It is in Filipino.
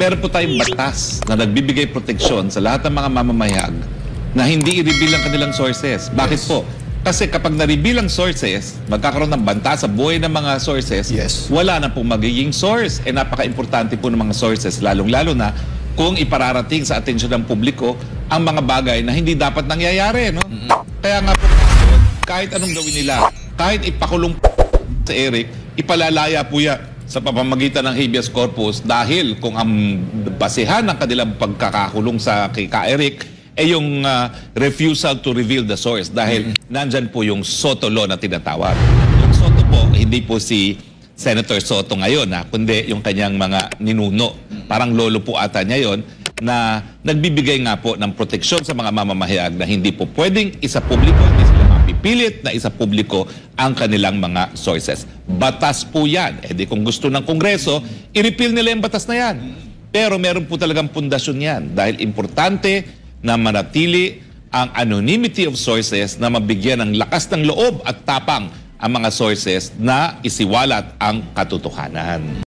meron po tayong batas na nagbibigay proteksyon sa lahat ng mga mamamahayag na hindi i-reveal ang kanilang sources. Bakit po? Kasi kapag na-reveal ang sources, magkakaroon ng banta sa buhay ng mga sources, wala na pong magiging source. Napaka-importante po ng mga sources, lalong-lalo na kung ipararating sa atensyon ng publiko ang mga bagay na hindi dapat nangyayari. No? Kaya nga po, kahit anong gawin nila, kahit ipakulong sa Eric, ipalalaya po yan sa pamamagitan ng habeas corpus dahil kung ang basehan ng kanilang pagkakakulong sa kay Eric ay yung refusal to reveal the source dahil nandyan po yung Soto law na tinatawag. Yung Soto po, hindi po si Senator Soto ngayon, kundi yung kanyang mga ninuno. Parang lolo po ata niya yon na nagbibigay nga po ng proteksyon sa mga mamamahayag na hindi po pwedeng isa publiko, hindi sila mapipilit na isa publiko ang kanilang mga sources. Batas po yan. Di kung gusto ng Kongreso, i-repeal nila yung batas na yan. Pero meron po talagang pundasyon yan dahil importante na manatili ang anonymity of sources na mabigyan ng lakas ng loob at tapang ang mga sources na isiwalat ang katotohanan.